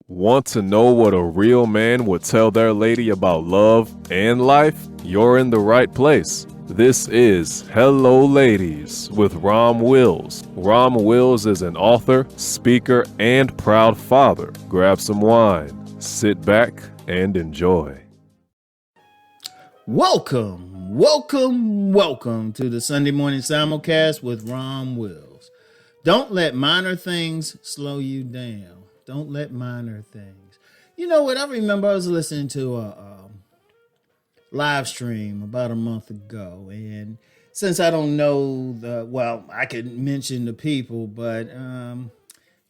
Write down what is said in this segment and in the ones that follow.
Want to know what a real man would tell their lady about love and life? You're in the right place. This is Hello Ladies with Rom Wills. Rom Wills is an author, speaker, and proud father. Grab some wine, sit back, and enjoy. Welcome to the Sunday morning simulcast with Rom Wills. Don't let minor things slow you down. Don't let minor things. You know what? I remember I was listening to a live stream about a month ago, and since I don't know I could mention the people, but I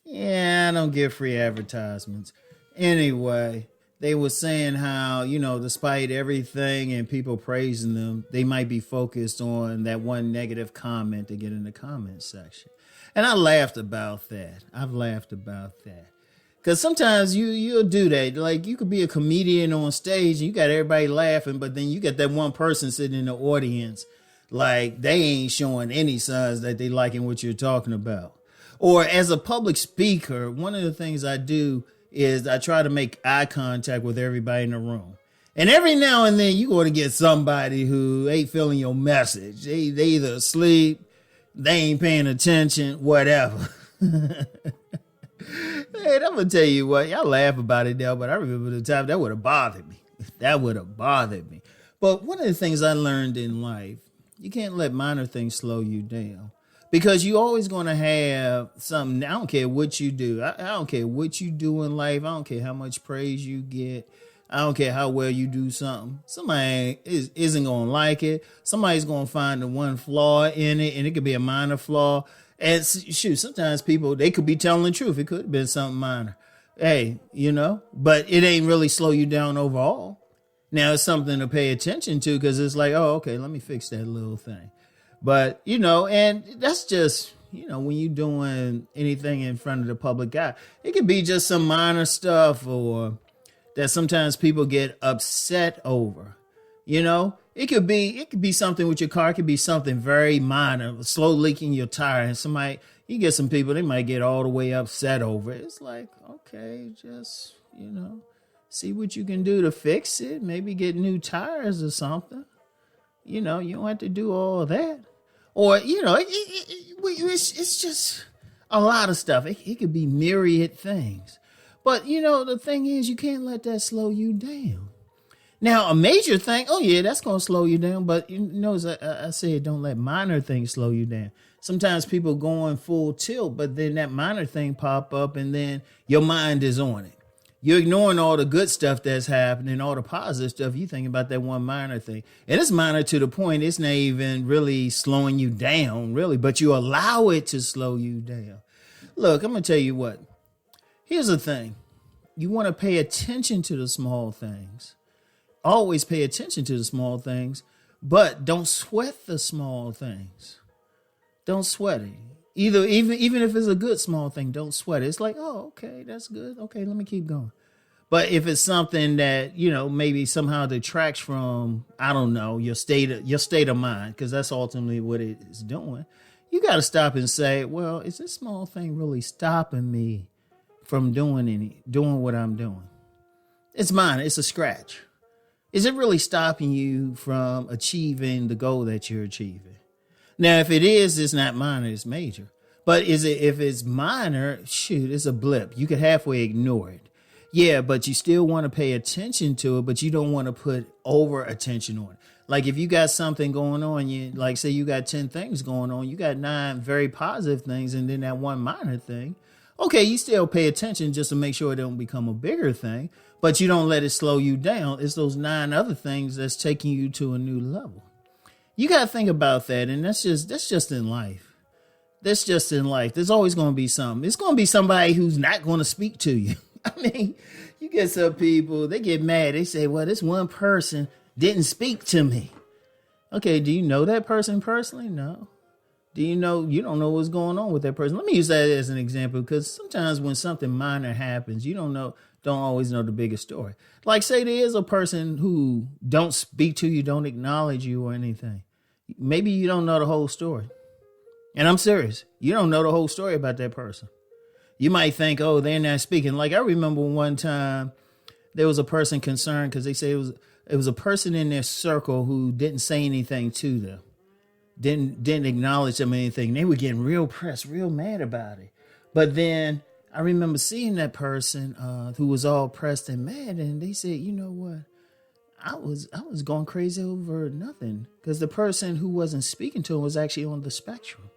don't get free advertisements. Anyway, they were saying how, despite everything and people praising them, they might be focused on that one negative comment they get in the comment section. And I laughed about that. I've laughed about that. Because sometimes you'll do that. Like, you could be a comedian on stage and you got everybody laughing, but then you got that one person sitting in the audience, like they ain't showing any signs that they liking what you're talking about. Or as a public speaker, one of the things I do is I try to make eye contact with everybody in the room. And every now and then you're going to get somebody who ain't feeling your message. They either asleep, they ain't paying attention, whatever. Hey, I'm going to tell you what, y'all laugh about it now, but I remember the time that would have bothered me. That would have bothered me. But one of the things I learned in life, you can't let minor things slow you down. Because you're always going to have something. I don't care what you do. I don't care what you do in life. I don't care how much praise you get. I don't care how well you do something. Somebody isn't going to like it. Somebody's going to find the one flaw in it, and it could be a minor flaw. And shoot, sometimes people, they could be telling the truth. It could have been something minor. Hey, but it ain't really slow you down overall. Now, it's something to pay attention to because it's like, oh, okay, let me fix that little thing. But, and that's just, when you're doing anything in front of the public eye, it could be just some minor stuff or that sometimes people get upset over, It could be something with your car. It could be something very minor, slow leaking your tire. And you get some people, they might get all the way upset over it. It's like, okay, just, see what you can do to fix it. Maybe get new tires or something. You don't have to do all of that. Or, it's just a lot of stuff. It could be myriad things. But, the thing is, you can't let that slow you down. Now, a major thing, oh, yeah, that's going to slow you down. But, as I said, don't let minor things slow you down. Sometimes people go in full tilt, but then that minor thing pop up and then your mind is on it. You're ignoring all the good stuff that's happening, all the positive stuff. You think about that one minor thing. And it's minor to the point it's not even really slowing you down, really, but you allow it to slow you down. Look, I'm going to tell you what. Here's the thing. You want to pay attention to the small things. Always pay attention to the small things, but don't sweat the small things. Don't sweat it. Even if it's a good small thing, don't sweat it. It's like, oh, okay, that's good. Okay, let me keep going. But if it's something that, maybe somehow detracts from, I don't know, your state of mind, because that's ultimately what it is doing, you got to stop and say, well, is this small thing really stopping me from doing what I'm doing? It's mine. It's a scratch. Is it really stopping you from achieving the goal that you're achieving? Now, if it is, it's not minor, it's major. But if it's minor, shoot, it's a blip. You could halfway ignore it. Yeah, but you still want to pay attention to it, but you don't want to put over attention on it. Like if you got something going on, say you got 10 things going on, you got 9 very positive things, and then that one minor thing. Okay, you still pay attention just to make sure it don't become a bigger thing, but you don't let it slow you down. It's those 9 other things that's taking you to a new level. You got to think about that, and that's just in life. That's just in life. There's always going to be something. It's going to be somebody who's not going to speak to you. I mean, you get some people, they get mad. They say, well, this one person didn't speak to me. Okay, do you know that person personally? No. You don't know what's going on with that person. Let me use that as an example, because sometimes when something minor happens, you don't always know the bigger story. Like say there is a person who don't speak to you, don't acknowledge you or anything. Maybe you don't know the whole story. And I'm serious. You don't know the whole story about that person. You might think, oh, they're not speaking. Like I remember one time there was a person concerned because they say it was a person in their circle who didn't say anything to them, didn't acknowledge them or anything. They were getting real pressed, real mad about it. But then I remember seeing that person who was all pressed and mad, and they said, you know what? I was going crazy over nothing because the person who wasn't speaking to him was actually on the spectrum.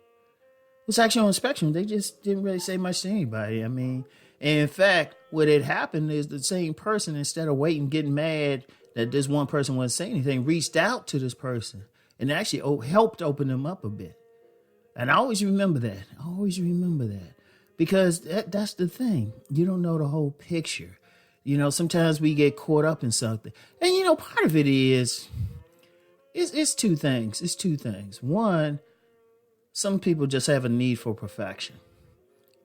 Was actually on the spectrum. They just didn't really say much to anybody. I mean, and in fact, what had happened is the same person, instead of waiting, getting mad that this one person wasn't saying anything, reached out to this person and actually helped open them up a bit. And I always remember that. I always remember that because that's the thing. You don't know the whole picture. You know, sometimes we get caught up in something. And, you know, part of it is, it's two things. It's two things. One, some people just have a need for perfection.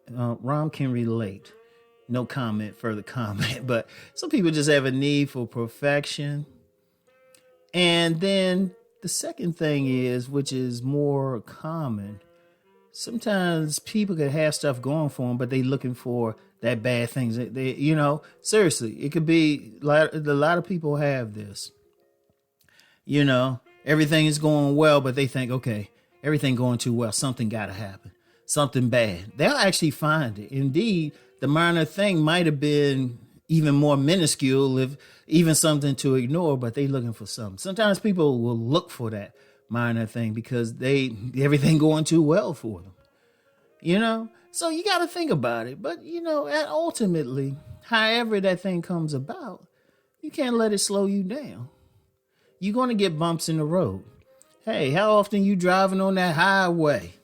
Rom can relate. No comment, further comment. But some people just have a need for perfection. And then the second thing is, which is more common, sometimes people can have stuff going for them, but they looking for that bad things. They, you know, seriously, it could be a lot of people have this. You know, everything is going well, but they think, okay, everything going too well. Something got to happen. Something bad. They'll actually find it. Indeed, the minor thing might have been even more minuscule, if even something to ignore, but they looking for something. Sometimes people will look for that minor thing because everything going too well for them. You know? So you got to think about it. But, you know, ultimately, however that thing comes about, you can't let it slow you down. You're going to get bumps in the road. Hey, how often you driving on that highway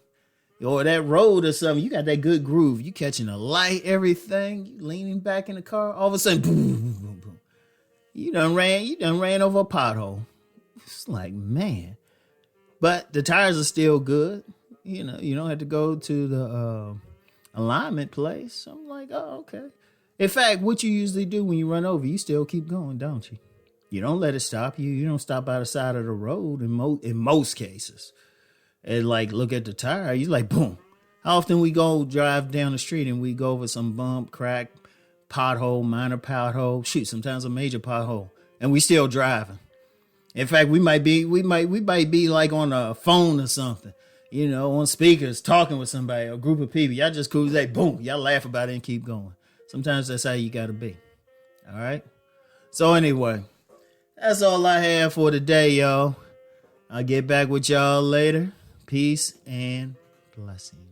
or that road or something? You got that good groove. You catching a light, everything. You leaning back in the car. All of a sudden, boom, boom, boom, boom. You done ran over a pothole. It's like, man. But the tires are still good. You know, you don't have to go to the alignment place. I'm like, oh, okay. In fact, what you usually do when you run over, you still keep going, don't you? You don't let it stop you. You don't stop by the side of the road in most cases. And like, look at the tire. You like, boom. How often we go drive down the street and we go over some bump, crack, pothole, minor pothole, shoot, sometimes a major pothole, and we still driving. In fact, we might be like on a phone or something, you know, on speakers, talking with somebody, a group of people. Y'all just cool, like, boom, y'all laugh about it and keep going. Sometimes that's how you gotta be. All right. So anyway, that's all I have for today, y'all. I'll get back with y'all later. Peace and blessings.